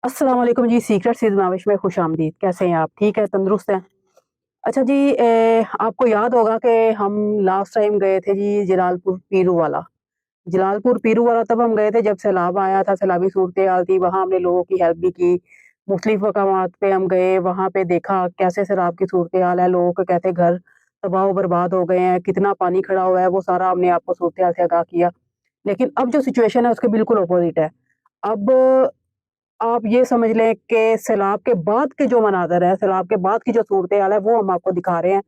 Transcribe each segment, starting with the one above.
अस्सलाम वालेकुम जी, secret seize नाविश में खुशामदीद। कैसे हैं आप? ठीक है, तंदुरुस्त हैं? अच्छा जी, आपको याद होगा कि हम लास्ट टाइम गए थे जी जलालपुर पीरूवाला। जलालपुर पीरूवाला तब हम गए थे जब सैलाब आया था, सैलाबी सूरत-ए-हाल थी, वहाँ हमने लोगों की हेल्प भी की। मुख्तलिफ मकामात पे हम गए, वहाँ पे देखा कैसे सैलाब की सूरत-ए-हाल है, लोगों के कैसे घर तबाह व बर्बाद हो गए हैं, कितना पानी खड़ा हुआ है, वो सारा हमने आपको सूरत-ए-हाल से आगाह किया। लेकिन अब जो सिचुएशन है उसके बिल्कुल अपोज़िट है। अब आप ये समझ लें कि सैलाब के बाद के जो मनाज़र है, सैलाब के बाद की जो सूरत-ए-हाल है, वो हम आपको दिखा रहे हैं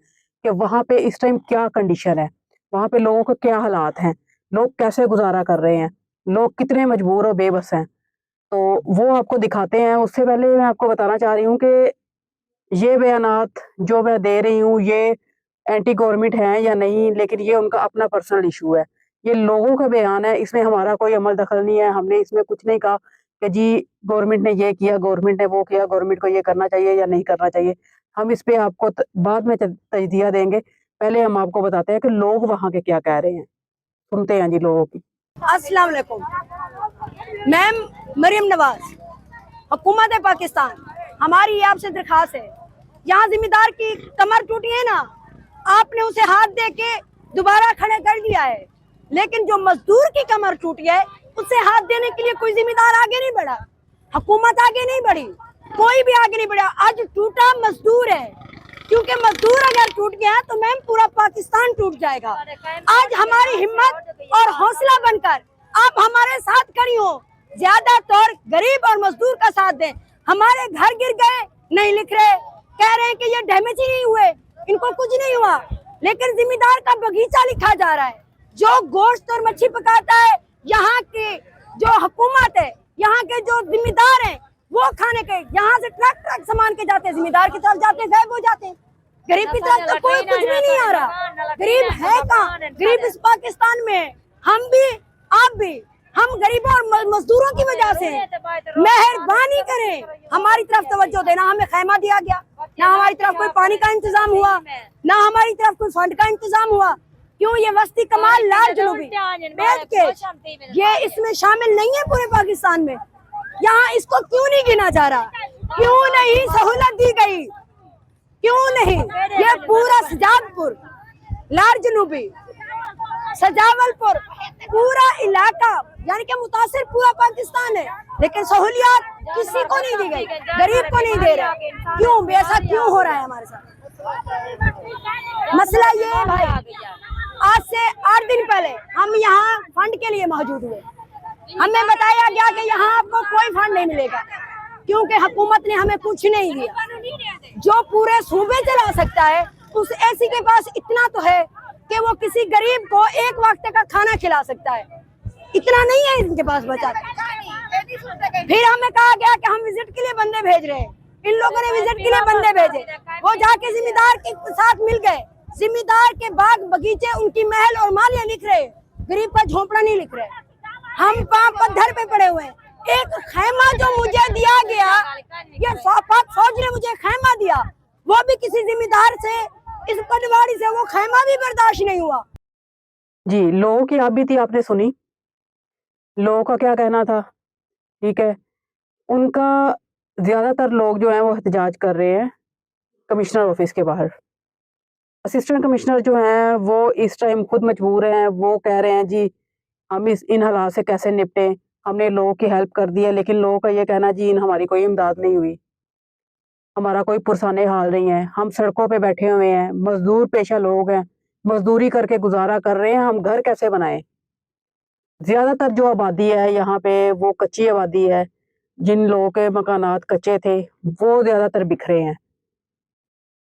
कि वहाँ पे इस टाइम क्या कंडीशन है, वहाँ पे लोगों के क्या हालात हैं, लोग कैसे गुज़ारा कर रहे हैं, लोग कितने मजबूर और बेबस हैं। तो वो आपको दिखाते हैं। उससे पहले मैं आपको बताना चाह रही हूँ कि ये बयानात जो मैं दे रही हूँ, ये एंटी गवर्नमेंट हैं या नहीं, लेकिन ये उनका अपना पर्सनल इश्यू है। ये लोगों का बयान है, इसमें हमारा कोई अमल दखल नहीं है। हमने इसमें कुछ नहीं कहा कि जी गवर्नमेंट ने ये किया, गवर्नमेंट ने वो किया, गवर्नमेंट को ये करना चाहिए या नहीं करना चाहिए। हम इस पे आपको बाद में तजज़िया देंगे। पहले हम आपको बताते हैं कि लोग वहाँ के क्या कह रहे हैं। सुनते हैं जी लोगों की। अस्सलाम वालेकुम। मैं मरियम नवाज, हुकूमत पाकिस्तान। हमारी आपसे दरखास्त है, यहाँ जिम्मेदार की कमर टूटी है ना, आपने उसे हाथ दे के दोबारा खड़े कर दिया है, लेकिन जो मजदूर की कमर टूटी है उसे हाथ देने के लिए कोई जिम्मेदार आगे नहीं बढ़ा, हुकूमत आगे नहीं बढ़ी, कोई भी आगे नहीं बढ़ा। आज टूटा मजदूर है, क्योंकि मजदूर अगर टूट गया तो मैम पूरा पाकिस्तान टूट जाएगा। आज हमारी हिम्मत और हौसला बनकर आप हमारे साथ खड़ी हो, ज्यादातर गरीब और मजदूर का साथ दें। हमारे घर गिर गए, नहीं लिख रहे, कह रहे हैं कि ये डैमेज ही नहीं हुए, इनको कुछ नहीं हुआ, लेकिन जिम्मेदार का बगीचा लिखा जा रहा है। जो गोश्त और मच्छी पकाता है, यहाँ के जो हुकूमत है, यहाँ के जो जिम्मेदार हैं, वो खाने के यहाँ से ट्रक ट्रक सामान के जाते हैं, जिम्मेदार की तरफ जाते हैं, गायब हो जाते हैं। गरीब की तरफ तो कोई कुछ भी नहीं आ रहा। गरीब है कहाँ? गरीब इस पाकिस्तान में है। हम भी, आप भी, हम गरीबों और मजदूरों की वजह से मेहरबानी करें, हमारी तरफ तवज्जो देना। हमें खैमा दिया गया, ना हमारी तरफ कोई पानी का इंतजाम हुआ, ना हमारी तरफ कोई फंड का इंतजाम हुआ। क्यों ये वस्ती कमाल लाल जुलूबी बैठ के ये इसमें शामिल नहीं है पूरे पाकिस्तान में? यहाँ इसको क्यों नहीं गिना जा रहा? क्यों नहीं सहूलत दी गई? क्यों नहीं? ये पूरा सजादपुर, लाल जुनूबी, सजावलपुर, पूरा इलाका यानी कि मुतासिर पूरा पाकिस्तान है, लेकिन सहूलियत किसी को नहीं दी गई, गरीब को नहीं दे रहे। क्यों? ऐसा क्यों हो रहा है हमारे साथ? मसला ये है भाई, आज से 8 दिन पहले हम यहाँ फंड के लिए मौजूद हुए। हमें बताया गया कि यहाँ आपको कोई फंड नहीं मिलेगा, क्योंकि हुकूमत ने हमें कुछ नहीं दिया। जो पूरे सूबे चला सकता है उस एसी के पास इतना तो है कि वो किसी गरीब को एक वक्त का खाना खिला सकता है, इतना नहीं है इनके पास बचा। फिर हमें कहा गया कि हम विजिट के लिए बंदे भेज रहे हैं। इन लोगों ने विजिट के लिए बंदे भेजे, वो जाके जिम्मेदार के साथ मिल गए। जिम्मेदार के बाग बगीचे, उनकी महल और मालिया लिख रहे, गरीब का झोंपड़ा नहीं लिख रहे। हम वहाँ पत्थर पे पड़े हुए। एक खैमा जो मुझे दिया गया, ये फौज ने मुझे खैमा दिया, वो भी किसी जिम्मेदार से, इस पटवारी से वो खैमा भी बर्दाश्त नहीं हुआ। जी, लोगों की आप बीती आपने सुनी। लोगों का क्या कहना था, ठीक है? उनका ज़्यादातर लोग जो हैं वो एहतजाज कर रहे हैं कमिश्नर ऑफिस के बाहर। असिस्टेंट कमिश्नर जो हैं वो इस टाइम खुद मजबूर हैं, वो कह रहे हैं जी हम इन हालात से कैसे निपटें? हमने लोगों की हेल्प कर दी है, लेकिन लोगों का ये कहना जी हमारी कोई इमदाद नहीं हुई, हमारा कोई पुरसाने हाल नहीं है, हम सड़कों पे बैठे हुए हैं, मज़दूर पेशा लोग हैं, मज़दूरी करके गुज़ारा कर रहे हैं, हम घर कैसे बनाएँ? ज़्यादातर जो आबादी है यहाँ पे वो कच्ची आबादी है, जिन लोगों के मकानात कच्चे थे, वो ज़्यादातर बिखरे हैं।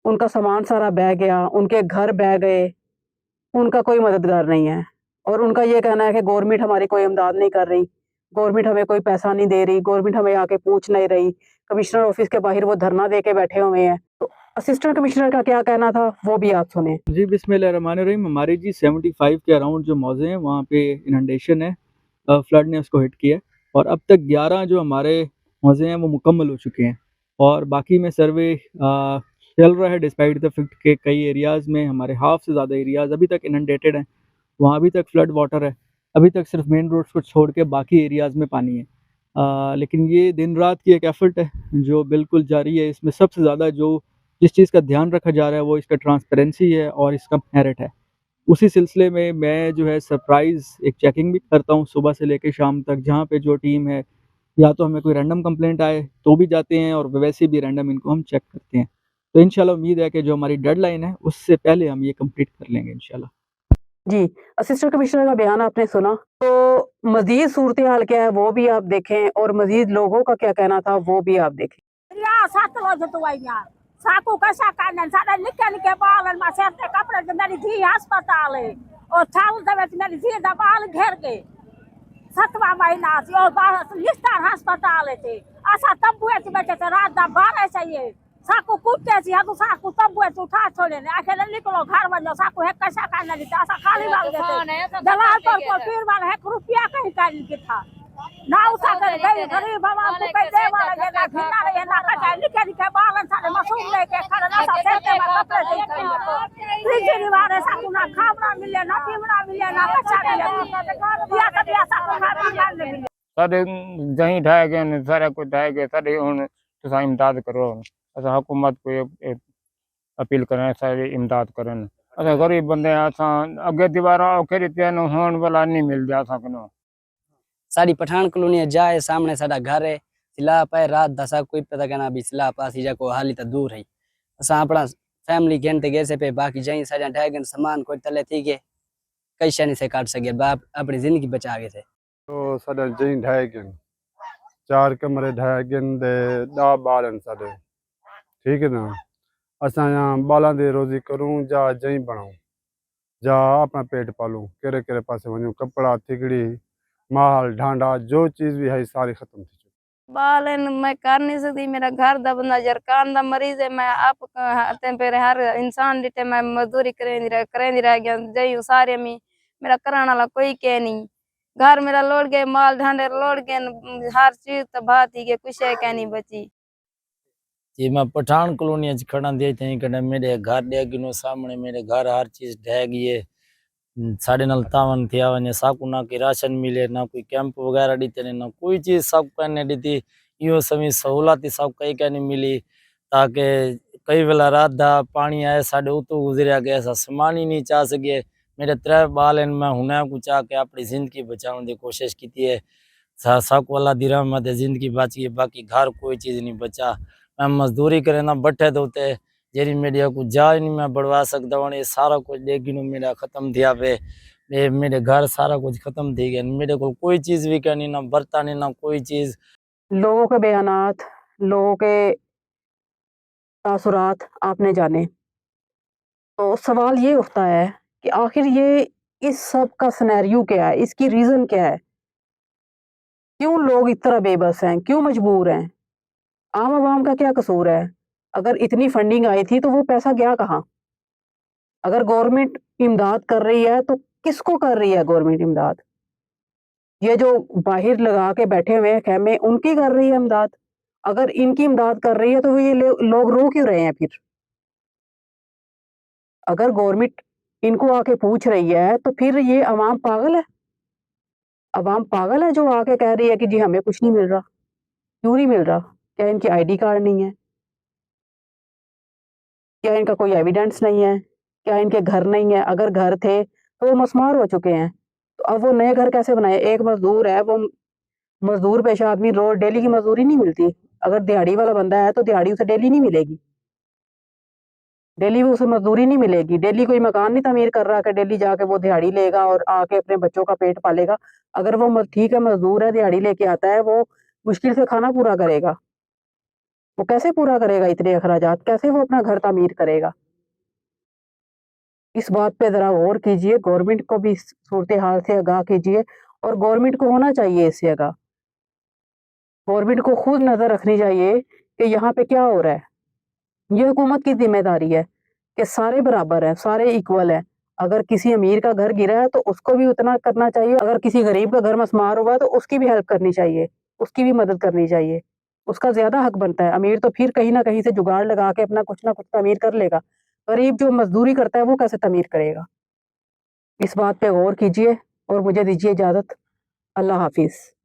उनका सामान सारा बह गया, उनके घर बह गए, उनका कोई मददगार नहीं है। और उनका ये कहना है कि गवर्नमेंट हमारी कोई इमदाद नहीं कर रही, गवर्नमेंट हमें कोई पैसा नहीं दे रही, गवर्नमेंट हमें आके पूछ नहीं रही। कमिश्नर ऑफिस के बाहर वो धरना दे के बैठे हुए हैं। तो असिस्टेंट कमिश्नर का क्या कहना था, वो भी आप सुने। जी बिस्मिल्लाहिर्रहमानिर्रहीम। हमारे जी 75 के अराउंड जो मौजे हैं वहाँ पे इनंडेशन है, फ्लड ने उसको हिट किया और अब तक 11 जो हमारे मौजे हैं वो मुकम्मल हो चुके हैं और बाकी में सर्वे चल रहा है। डिस्पाइट द फैक्ट के कई एरियाज़ में हमारे हाफ से ज़्यादा एरियाज़ अभी तक इनंडेटेड हैं, वहाँ अभी तक फ्लड वाटर है, अभी तक सिर्फ मेन रोड्स को छोड़ के बाकी एरियाज़ में पानी है। लेकिन ये दिन रात की एक एफर्ट है जो बिल्कुल जारी है। इसमें सबसे ज़्यादा जो जिस चीज़ का ध्यान रखा जा रहा है वो इसका ट्रांसपेरेंसी है और इसका मेरिट है। उसी सिलसिले में मैं जो है सरप्राइज़ एक चेकिंग भी करता हूँ सुबह से लेके शाम तक, जहाँ पे जो टीम है या तो हमें कोई रैंडम कंप्लेंट आए तो भी जाते हैं और वैसे भी रैंडम इनको हम चेक करते हैं। तो इंशाल्लाह उम्मीद है कि जो हमारी डेडलाइन है उससे पहले हम ये कंप्लीट कर लेंगे इंशाल्लाह। जी, असिस्टेंट कमिश्नर का बयान आपने सुना, तो मज़ीद सूरत-ए-हाल क्या है वो भी आप देखें और मज़ीद लोगों का क्या कहना था वो भी आप देखें। Ya, satu lo jatuhnya. Saku kasakan dan sada nikan ke balan masih te kapra dari di hospital. O tahu da dari di da bal घर के 7वां महीना से और लिस्टर अस्पताल थे ऐसा तब हुए थे बेटे तो रात दा 12 चाहिए साकू कुत्ते से हाकू साकू तब हुए तो उठा छोड़े ने आखिर निकलो घर बनो साकू है कैसा करना दी ऐसा खाली भाग देते दलाल पर को फिर वाला 1 रुपया कहीं का के था ना उसा कर गए गरीब बाबा को कह दे वाला के ना खिला रे ना का लिखे के बालन सारे मासूम लेके खड़ा ना सा सेते में कपड़े दे त्रिजनी वाले साकू ना खावना मिले ना पीवना मिले ना बच्चा मिले या कभी ऐसा को खाना मिले सारे जहीं ढाए गए ने सारा कुछ ढाए गए सारे हुन तुसा इमदाद करो असा हुकूमत को अपील करें सारी इमदाद करें असा गरीब बंदे असा अगे दीवारा औखे तेन होन वाला नहीं मिल जा सकनो सारी पठान कॉलोनी जाए सामने साडा घर है सिला पाए रात दसा कोई पता कहना भी सिला पास जा को हाली तो दूर है असा अपना फैमिली घंटे गैसे पे बाकी जाई साडा ढागन सामान कोई तले थी के कई शनि से काट सके बाप अपनी जिंदगी बचा गए थे तो साडा जई ढाए गन 4 कमरे ढाए गन दे 10 बालन साडे ठीक है ना असा यहाँ बाला दे रोजी करूं जा जई बनाऊं जा अपना पेट पालूं केरे केरे पासे वणूं कपड़ा थिगड़ी माल ढांडा जो चीज भी है सारी खत्म थी चुकी। बालन मैं कर नहीं सकती मेरा घर दा बंदा जरकान दा मरीज है मैं आप पे हर इंसान डिटे मैं मजदूरी करेंदी रह गया जई सारे में मेरा कराने वाला कोई के नहीं घर मेरा लोड गए माल ढांडे लोड गए हर चीज तबाह थी गई कुछ है क्या नहीं बची जी मैं पठान कॉलोनी खड़ा दे थे कड़े मेरे घर डेगिनो सामने मेरे घर हर चीज ढह गई है साढ़े नल तावन थिया वने साकू ना की राशन मिले ना कोई कैंप वगैरह दी ने ना कोई चीज सब कहने दी थी यो सभी सहूलत सब कहीं क्या नहीं मिली ताकि कई वेला रात दा पानी आए साढ़े उतो गुजरिया गया ऐसा सामान ही नहीं चाह सके मेरे 3 बाल हैं मैं हुने को चाह के अपनी जिंदगी बचाने की कोशिश की है साकू वाला दिरा में जिंदगी बची है बाकी घर कोई चीज नहीं बचा मैं मजदूरी करे ना बट्ठे दोते जेरी मीडिया को जा नहीं मैं बढ़वा सकता हूँ ये सारा कुछ लेकिन मेरा खत्म दिया पे मेरे घर सारा कुछ खत्म थी गया मेरे को कोई चीज भी कहनी ना बरता नहीं ना कोई चीज लोगों के बयानात, लोगों के तासुरात आपने जाने, तो सवाल ये उठता है कि आखिर ये इस सब का सिनेरियो क्या है, इसकी रीज़न क्या है? क्यों लोग इस तरह बेबस हैं, क्यों मजबूर हैं? आम आवाम का क्या कसूर है? अगर इतनी फंडिंग आई थी तो वो पैसा गया कहाँ? अगर गवर्नमेंट इमदाद कर रही है तो किसको कर रही है गवर्नमेंट इमदाद? ये जो बाहर लगा के बैठे हुए हैं खेमे उनकी कर रही है इमदाद। अगर इनकी इमदाद कर रही है तो ये लोग रो क्यों रहे हैं फिर? अगर गवर्नमेंट इनको आके पूछ रही है तो फिर ये अवाम पागल है? अवाम पागल है जो आके कह रही है कि जी हमें कुछ नहीं मिल रहा। क्यों नहीं मिल रहा? क्या इनके आईडी कार्ड नहीं है? क्या इनका कोई एविडेंस नहीं है? क्या इनके घर नहीं है? अगर घर थे तो वो मस्मार हो चुके हैं। तो अब वो नए घर कैसे बनाए? एक मजदूर है, वो मजदूर पेशा आदमी रोज डेली की मजदूरी नहीं मिलती। अगर दिहाड़ी वाला बंदा है तो दिहाड़ी उसे डेली नहीं मिलेगी। डेली वो उसे मजदूरी नहीं मिलेगी। डेली कोई मकान नहीं तामीर कर रहा कि डेली जाके वो दिहाड़ी लेगा और आके अपने बच्चों का पेट पालेगा। अगर वो ठीक है मजदूर है, दिहाड़ी लेके आता है, वो मुश्किल से खाना पूरा करेगा। वो कैसे पूरा करेगा इतने अखराजात? कैसे वो अपना घर तामीर करेगा? इस बात पे ज़रा गौर कीजिए, गवर्नमेंट को भी इस सूरत-ए-हाल से आगाह कीजिए और गवर्नमेंट को होना चाहिए इससे आगाह। गवर्नमेंट को खुद नज़र रखनी चाहिए कि यहाँ पे क्या हो रहा है। ये हुकूमत की ज़िम्मेदारी है कि सारे बराबर हैं, सारे इक्वल हैं। अगर किसी अमीर का घर गिरा है तो उसको भी उतना करना चाहिए, अगर किसी गरीब का घर मस्मार हुआ है तो उसकी भी हेल्प करनी चाहिए, उसकी भी मदद करनी चाहिए। उसका ज़्यादा हक बनता है। अमीर तो फिर कहीं न कहीं से जुगाड़ लगा के अपना कुछ ना कुछ तामीर कर लेगा। गरीब जो मज़दूरी करता है वो कैसे तामीर करेगा? इस बात पे गौर कीजिए और मुझे दीजिए इजाज़त। अल्लाह हाफ़िज़।